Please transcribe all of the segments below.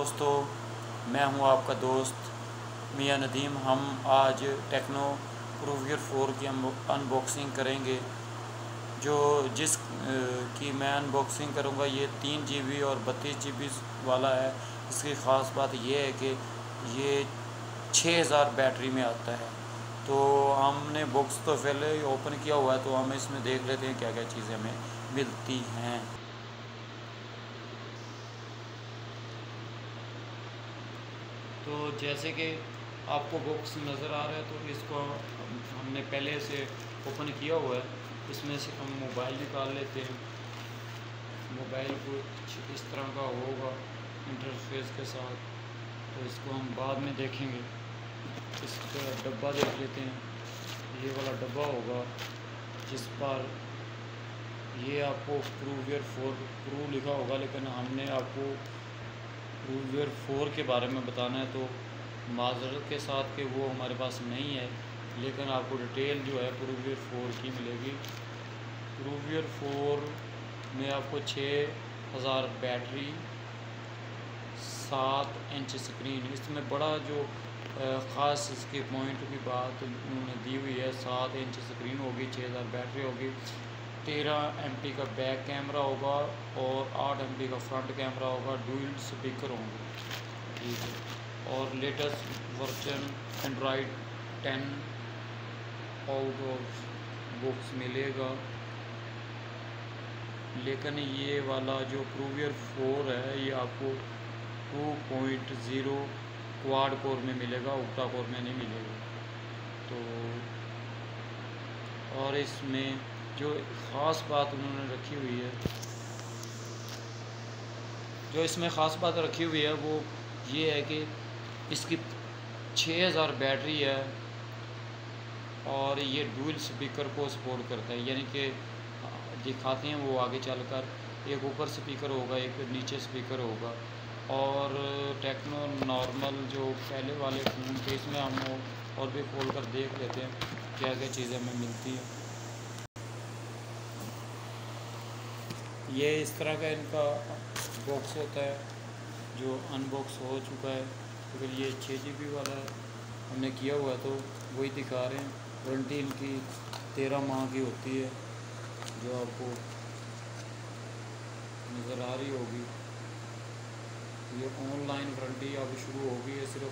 दोस्तों, मैं हूं आपका दोस्त मियां नदीम। हम आज टेक्नो प्रूवियर 4 की अनबॉक्सिंग करेंगे। जो जिस की मैं अनबॉक्सिंग करूंगा ये 3 GB और 32 GB वाला है। इसकी ख़ास बात ये है कि ये 6000 बैटरी में आता है। तो हमने बॉक्स तो पहले ही ओपन किया हुआ है, तो हम इसमें देख लेते हैं क्या क्या चीज़ें हमें मिलती हैं। तो जैसे कि आपको बॉक्स नज़र आ रहा है, तो इसको हमने पहले से ओपन किया हुआ है। इसमें से हम मोबाइल निकाल लेते हैं। मोबाइल कुछ इस तरह का होगा इंटरफेस के साथ, तो इसको हम बाद में देखेंगे। इसका डब्बा देख लेते हैं। ये वाला डब्बा होगा जिस पर ये आपको प्रूवियर 4 प्रू लिखा होगा, लेकिन हमने आपको प्रूवियर 4 के बारे में बताना है, तो माजरत के साथ कि वो हमारे पास नहीं है। लेकिन आपको डिटेल जो है प्रूवियर 4 की मिलेगी। प्रूवियर 4 में आपको 6000 बैटरी, 7 इंच स्क्रीन। इसमें बड़ा जो ख़ास इसके पॉइंट की बात उन्होंने दी हुई है, 7 इंच स्क्रीन होगी, 6000 बैटरी होगी, 13 MP का बैक कैमरा होगा और 8 MP का फ्रंट कैमरा होगा, डुअल स्पीकर होंगे, ठीक है। और latest version Android 10 out of box मिलेगा। लेकिन ये वाला जो प्रूवियर 4 है ये आपको 2.0 क्वाड कोर में मिलेगा, ऑक्टा कोर में नहीं मिलेगा। तो और इसमें जो ख़ास बात उन्होंने रखी हुई है, जो इसमें ख़ास बात रखी हुई है वो ये है कि इसकी 6000 बैटरी है और ये डुअल स्पीकर को सपोर्ट करता है। यानी कि दिखाते हैं वो आगे चलकर, एक ऊपर स्पीकर होगा, एक नीचे स्पीकर होगा। और टेक्नो नॉर्मल जो पहले वाले फ़ोन थे, इसमें हम और भी खोल कर देख लेते हैं क्या क्या चीज़ें हमें मिलती हैं। ये इस तरह का इनका बॉक्स होता है जो अनबॉक्स हो चुका है। अगर ये 6 GB वाला हमने किया हुआ है तो वही दिखा रहे हैं। वारंटी इनकी 13 माह की होती है, जो आपको नज़र आ रही होगी। ये ऑनलाइन वारंटी अब शुरू होगी है। सिर्फ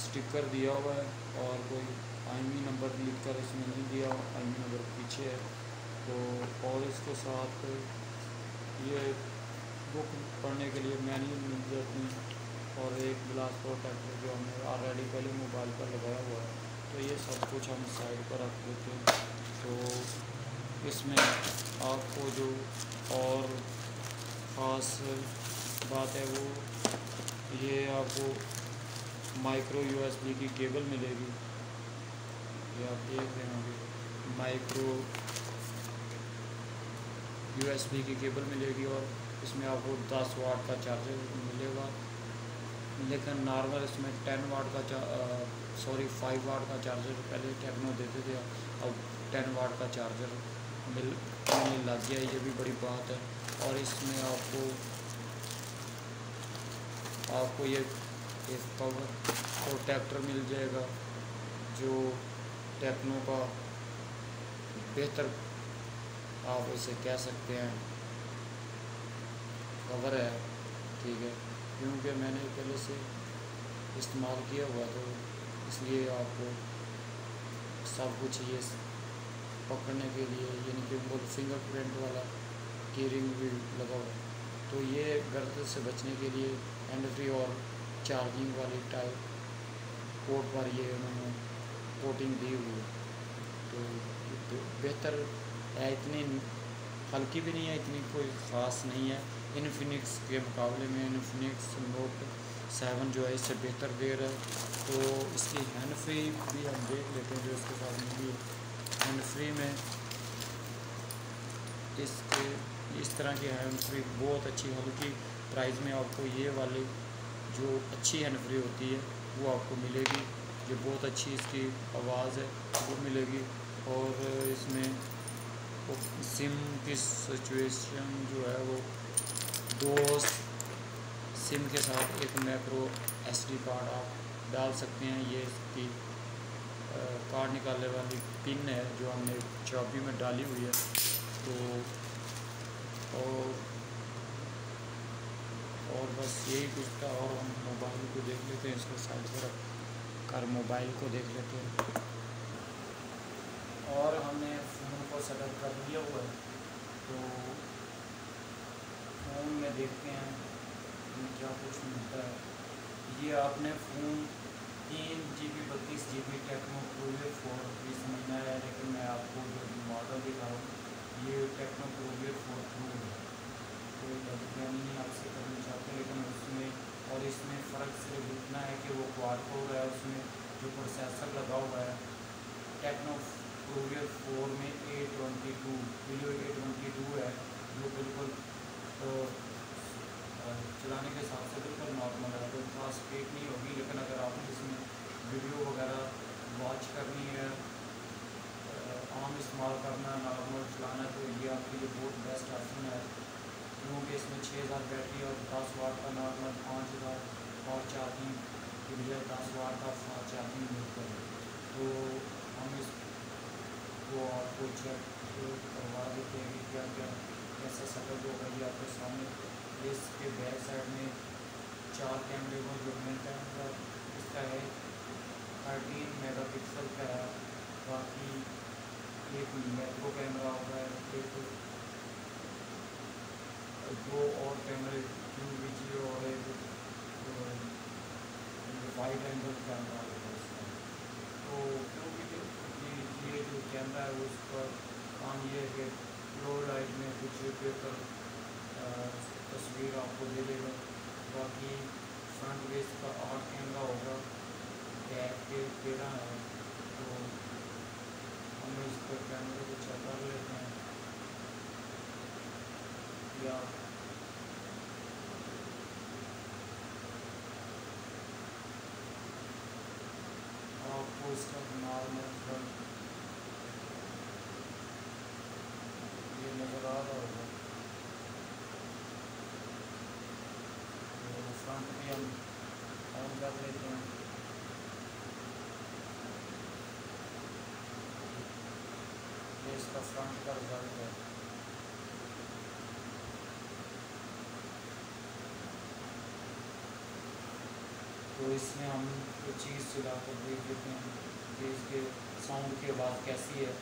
स्टिकर दिया हुआ है और कोई IMEI नंबर लिख कर इसमें नहीं दिया, IMEI नंबर पीछे है। तो और इसके साथ ये बुक पढ़ने के लिए मैनुअल मिल जाती है और एक ग्लास प्रोटेक्टर जो हमने ऑलरेडी पहले मोबाइल पर लगाया हुआ है। तो ये सब कुछ हम साइड पर रख देते हैं। तो इसमें आपको जो और ख़ास बात है वो ये आपको माइक्रो USB की केबल मिलेगी। ये आप देख रहे होंगे, माइक्रो USB की केबल मिलेगी और इसमें आपको 10 वाट का चार्जर मिलेगा। लेकिन नॉर्मल इसमें 10 वाट का 5 वाट का चार्जर पहले टेक्नो देते थे, अब 10 वाट का चार्जर मिलने लग गया, ये भी बड़ी बात है। और इसमें आपको ये एक पावर प्रोटेक्टर मिल जाएगा जो टेक्नो का बेहतर, आप इसे कह सकते हैं, कवर है, ठीक है। क्योंकि मैंने पहले से इस्तेमाल किया हुआ, तो इसलिए आपको सब कुछ ये पकड़ने के लिए, यानी कि वो फिंगरप्रिंट वाला कीरिंग भी लगा हुआ है। तो ये गर्द से बचने के लिए हैंड फ्री और चार्जिंग वाली टाइप पोर्ट पर ये उन्होंने कोटिंग दी हुई है। तो बेहतर है, इतनी हल्की भी नहीं है, इतनी कोई ख़ास नहीं है। इन्फिनिक्स के मुकाबले में इन्फिनिक्स नोट 7 जो है इससे बेहतर दे रहा है। तो इसकी हैंड फ्री भी हम देख लेते हैं जो इसके साथ मिली है। हैंड फ्री में इसके इस तरह की हैंड फ्री बहुत अच्छी, हल्की प्राइस में आपको ये वाली जो अच्छी हैंड फ्री होती है वो आपको मिलेगी। जो बहुत अच्छी इसकी आवाज़ है वो मिलेगी। और इसमें सिम की सिचुएशन जो है वो 2 सिम के साथ एक मैक्रो SD कार्ड आप डाल सकते हैं। ये इसकी कार्ड निकालने वाली पिन है जो हमने चाबी में डाली हुई है। तो और बस यही कुछ था। और हम मोबाइल को देख लेते हैं, इसको साइड पर रख कर मोबाइल को देख लेते हैं। और हमने फ़ोन को सेटअप कर लिया हुआ है, तो फ़ोन में देखते हैं क्या कुछ मिलता है। ये आपने फ़ोन 3 GB 32 GB टेक्नो प्रोवियर 4 भी समझना है, लेकिन मैं आपको जो मॉडल दिखा रहा हूँ ये टेक्नो प्रोवियर 4 प्रो है। तो यानी नहीं आपसे करना चाहते, लेकिन उसमें और इसमें फ़र्क सिर्फ इतना है कि वो क्वाड कोर है, उसमें जो प्रोसेसर लगा हुआ है टेक्नो प्रोवियर 4 में A22 है, जो बिल्कुल चलाने के हिसाब से बिल्कुल नॉर्मल है, कोई खास स्पीड नहीं होगी। लेकिन अगर आपने इसमें वीडियो वगैरह वॉच करनी है, आम इस्तेमाल करना है, नॉर्मल चलाना है, तो ये आपके लिए बहुत बेस्ट ऑप्शन है। क्योंकि इसमें 6000 बैटरी और 10 वाट का नॉर्मल 5000 और चार्जिंग के लिए 10 वाट का फास्ट चार्जिंग मिलता है। तो हम इसको आपको चेक करवा देते हैं कि क्या क्या कैसा सेटअप होगा। ये आपके सामने इसके बैक साइड में 4 कैमरे को जो मेन कैमरा इसका है 13 मेगापिक्सल का है। बाकी एक मैक्रो कैमरा होगा, एक 2 और कैमरे QVGA और एक वाइड एंगल कैमरा होगा इसका। तो क्योंकि ये जो कैमरा है उसका काम ये है कि लो लाइट में कुछ बेहतर तस्वीर आपको दे देगा। बाकी फ्रंट बेस का 8 कैमरा होगा, बैक के 13 है। तो हम इस पर कैमरे को चेक कर लेते हैं। या आपको इसका नॉर्मल फ्रंट ये नज़र आ रहा होगा। तो फ्रंट भी हम ऑन कर लेते हैं। ये इसका फ्रंट का रिजल्ट है। तो इसमें हम कुछ चीज़ चला कर देख लेते हैं कि इसके साउंड की आवाज़ कैसी है।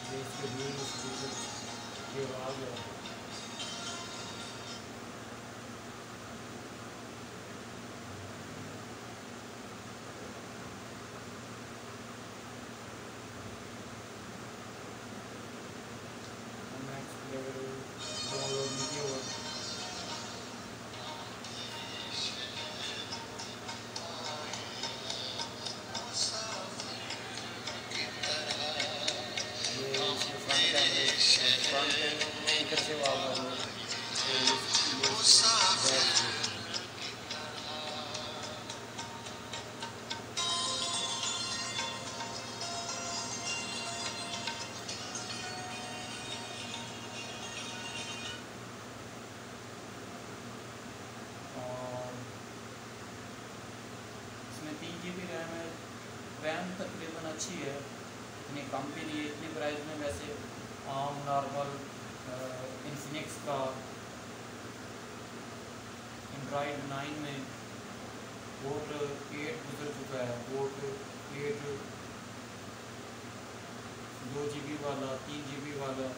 ये इसके व्हील स्पीकर की आवाज़ है। नेक्स्ट लेवल डाउनलोड नहीं किया हुआ। ये इसमें फ्रंट कैमरे फ्रंट स्पीकर से आवाज़ आ रही है। और इसमें 3 GB रैम है। रैम तकरीबन अच्छी है, इतनी कम भी नहीं है। इतनी प्राइस में वैसे आम नॉर्मल इन्फिनिक्स का एंड्रॉयड 9 में पोर्ट 8 गुजर चुका है। पोर्ट 8 2 GB वाला 3 GB वाला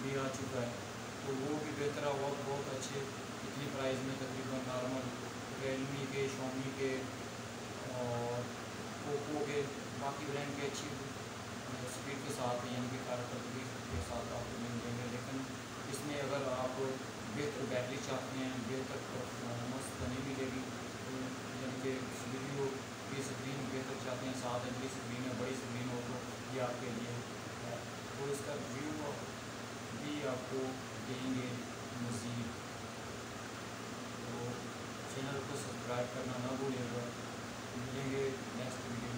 भी आ चुका है, तो वो भी बेहतर है और बहुत अच्छे इतनी प्राइस में तकरीबन नॉर्मल रियलमी के, शॉमी के और ओप्पो के बाकी ब्रांड के अच्छी स्पीड के साथ यानी कि कारकर्दगी के साथ आपको मिल जाएंगे। लेकिन इसमें अगर आप बेहतर बैटरी चाहते हैं, बेहतर परफॉर्मेंस बनी मिलेगी, यानी कि वीडियो की स्क्रीन बेहतर चाहते हैं, 7 इंच की स्क्रीन है, बड़ी स्क्रीन हो, तो ये आपके लिए है। तो इसका व्यू आपको देंगे मज़ीद। तो चैनल को सब्सक्राइब करना ना भूलिएगा। मिलेंगे नेक्स्ट वीडियो।